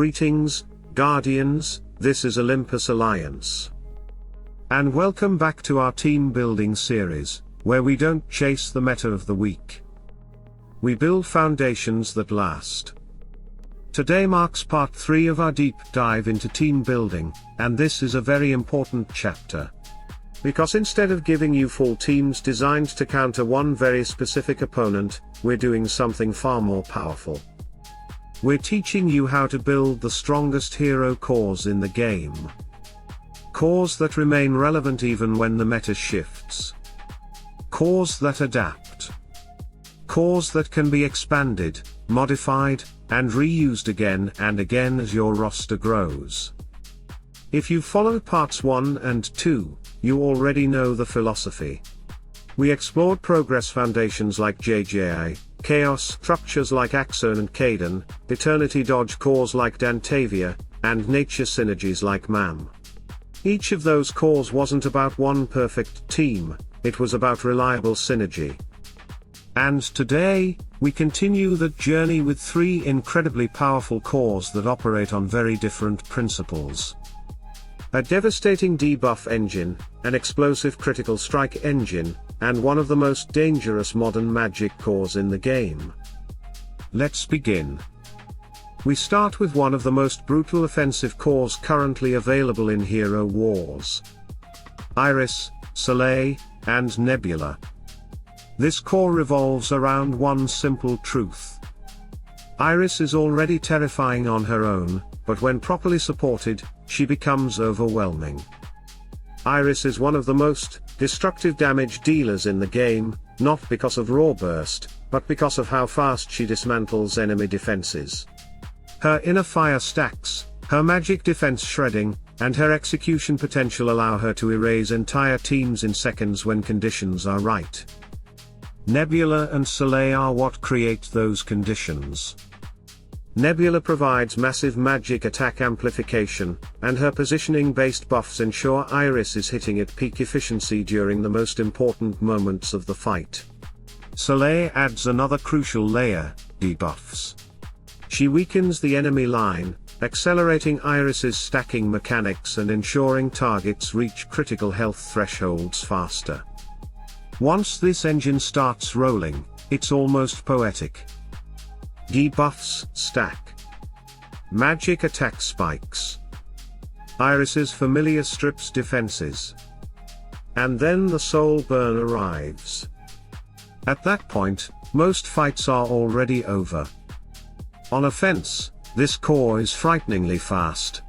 Greetings, Guardians, this is Olympus Alliance. And welcome back to our team building series, where we don't chase the meta of the week. We build foundations that last. Today marks part 3 of our deep dive into team building, and this is a very important chapter. Because instead of giving you full teams designed to counter one very specific opponent, we're doing something far more powerful. We're teaching you how to build the strongest hero cores in the game. Cores that remain relevant even when the meta shifts. Cores that adapt. Cores that can be expanded, modified, and reused again and again as your roster grows. If you followed parts 1 and 2, you already know the philosophy. We explored progress foundations like JJI, chaos structures like Axone and Kaden, eternity dodge cores like Dantavia, and nature synergies like MAM. Each of those cores wasn't about one perfect team, it was about reliable synergy. And today, we continue that journey with 3 incredibly powerful cores that operate on very different principles. A devastating debuff engine, an explosive critical strike engine, and one of the most dangerous modern magic cores in the game. Let's begin. We start with one of the most brutal offensive cores currently available in Hero Wars. Iris, Soleil, and Nebula. This core revolves around one simple truth. Iris is already terrifying on her own, but when properly supported, she becomes overwhelming. Iris is one of the most destructive damage dealers in the game, not because of raw burst, but because of how fast she dismantles enemy defenses. Her inner fire stacks, her magic defense shredding, and her execution potential allow her to erase entire teams in seconds when conditions are right. Nebula and Soleil are what create those conditions. Nebula provides massive magic attack amplification, and her positioning-based buffs ensure Iris is hitting at peak efficiency during the most important moments of the fight. Soleil adds another crucial layer, debuffs. She weakens the enemy line, accelerating Iris's stacking mechanics and ensuring targets reach critical health thresholds faster. Once this engine starts rolling, it's almost poetic. Debuffs stack. Magic attack spikes. Iris's familiar strips defenses. And then the soul burn arrives. At that point, most fights are already over. On offense, this core is frighteningly fast.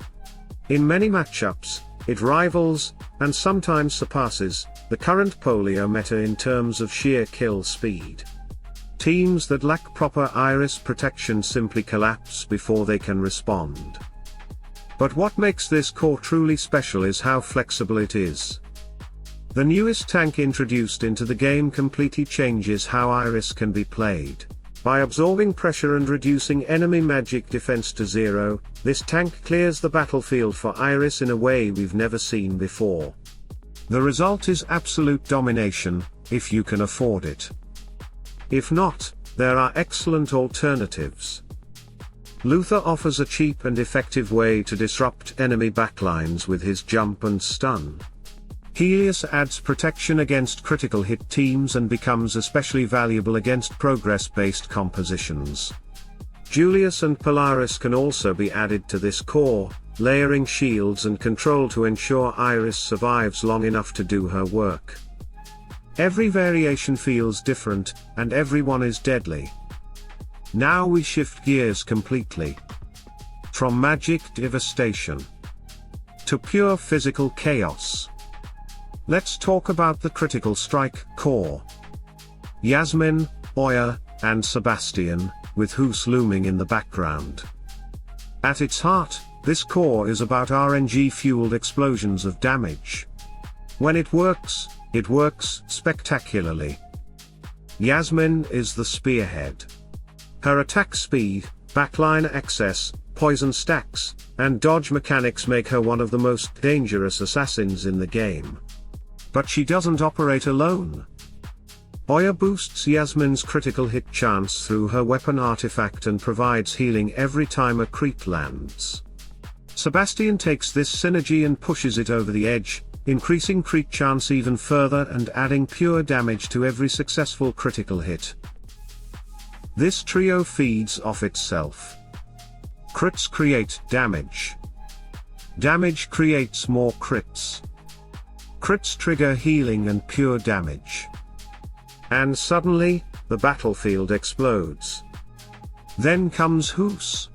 In many matchups, it rivals, and sometimes surpasses, the current polio meta in terms of sheer kill speed. Teams that lack proper Iris protection simply collapse before they can respond. But what makes this core truly special is how flexible it is. The newest tank introduced into the game completely changes how Iris can be played. By absorbing pressure and reducing enemy magic defense to 0, this tank clears the battlefield for Iris in a way we've never seen before. The result is absolute domination, if you can afford it. If not, there are excellent alternatives. Luther offers a cheap and effective way to disrupt enemy backlines with his jump and stun. Helios adds protection against critical hit teams and becomes especially valuable against progress-based compositions. Julius and Polaris can also be added to this core, layering shields and control to ensure Iris survives long enough to do her work. Every variation feels different, and everyone is deadly. Now we shift gears completely. From magic devastation to pure physical chaos. Let's talk about the critical strike core. Yasmine, Oya, and Sebastian, with Guus looming in the background. At its heart, this core is about RNG-fueled explosions of damage. When it works spectacularly. Yasmine is the spearhead. Her attack speed, backline access, poison stacks, and dodge mechanics make her one of the most dangerous assassins in the game. But she doesn't operate alone. Oya boosts Yasmine's critical hit chance through her weapon artifact and provides healing every time a crit lands. Sebastian takes this synergy and pushes it over the edge, increasing crit chance even further and adding pure damage to every successful critical hit. This trio feeds off itself. Crits create damage. Damage creates more crits. Crits trigger healing and pure damage. And suddenly, the battlefield explodes. Then comes Guus.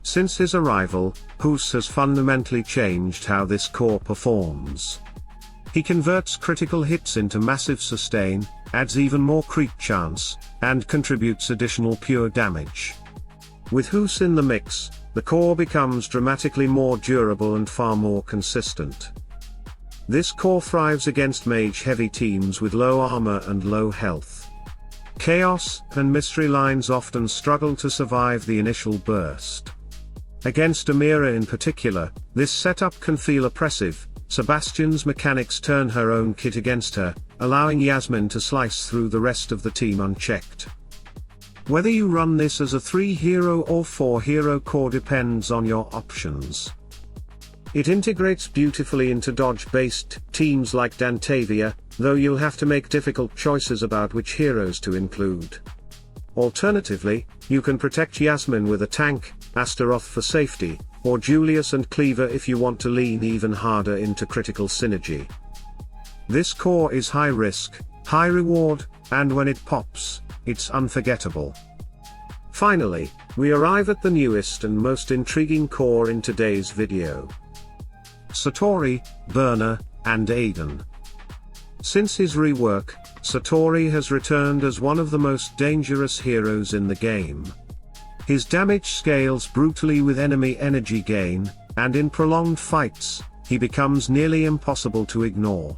Since his arrival, Guus has fundamentally changed how this core performs. He converts critical hits into massive sustain, adds even more crit chance, and contributes additional pure damage. With Guus in the mix, the core becomes dramatically more durable and far more consistent. This core thrives against mage-heavy teams with low armor and low health. Chaos and Mystery lines often struggle to survive the initial burst. Against Amira in particular, this setup can feel oppressive. Sebastian's mechanics turn her own kit against her, allowing Yasmine to slice through the rest of the team unchecked. Whether you run this as a 3-hero or 4-hero core depends on your options. It integrates beautifully into dodge-based teams like Dantavia, though you'll have to make difficult choices about which heroes to include. Alternatively, you can protect Yasmine with a tank, Astaroth for safety, or Julius and Cleaver if you want to lean even harder into critical synergy. This core is high risk, high reward, and when it pops, it's unforgettable. Finally, we arrive at the newest and most intriguing core in today's video. Satori, Burner, and Aiden. Since his rework, Satori has returned as one of the most dangerous heroes in the game. His damage scales brutally with enemy energy gain, and in prolonged fights, he becomes nearly impossible to ignore.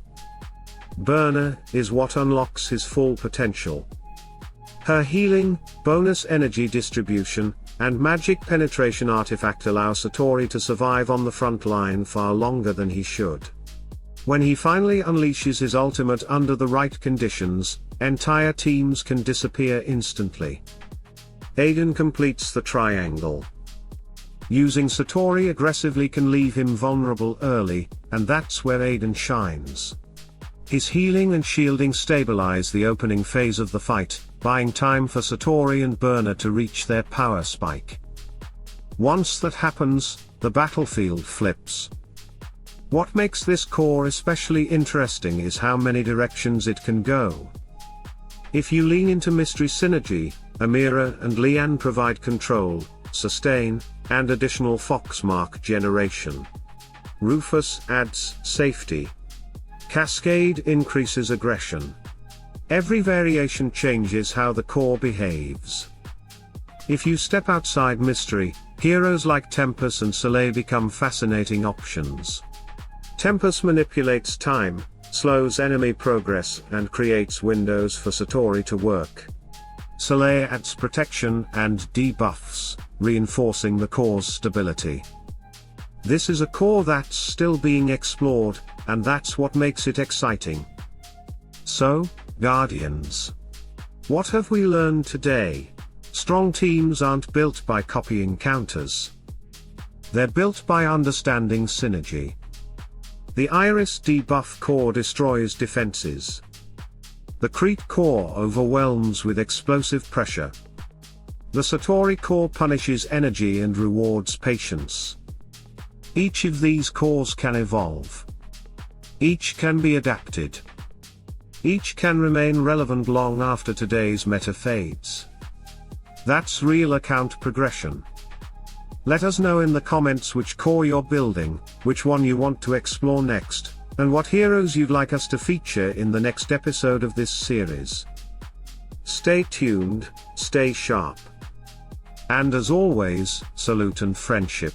Burner is what unlocks his full potential. Her healing, bonus energy distribution, and magic penetration artifact allow Satori to survive on the front line far longer than he should. When he finally unleashes his ultimate under the right conditions, entire teams can disappear instantly. Aiden completes the triangle. Using Satori aggressively can leave him vulnerable early, and that's where Aiden shines. His healing and shielding stabilize the opening phase of the fight, buying time for Satori and Burner to reach their power spike. Once that happens, the battlefield flips. What makes this core especially interesting is how many directions it can go. If you lean into mystery synergy, Amira and Leanne provide control, sustain, and additional Foxmark generation. Rufus adds safety. Cascade increases aggression. Every variation changes how the core behaves. If you step outside mystery, heroes like Tempest and Soleil become fascinating options. Tempest manipulates time, slows enemy progress, and creates windows for Satori to work. Soleil adds protection and debuffs, reinforcing the core's stability. This is a core that's still being explored, and that's what makes it exciting. So, Guardians. What have we learned today? Strong teams aren't built by copying counters. They're built by understanding synergy. The Iris debuff core destroys defenses. The Crete core overwhelms with explosive pressure. The Satori core punishes energy and rewards patience. Each of these cores can evolve. Each can be adapted. Each can remain relevant long after today's meta fades. That's real account progression. Let us know in the comments which core you're building, which one you want to explore next, and what heroes you'd like us to feature in the next episode of this series. Stay tuned, stay sharp. And as always, salute and friendship.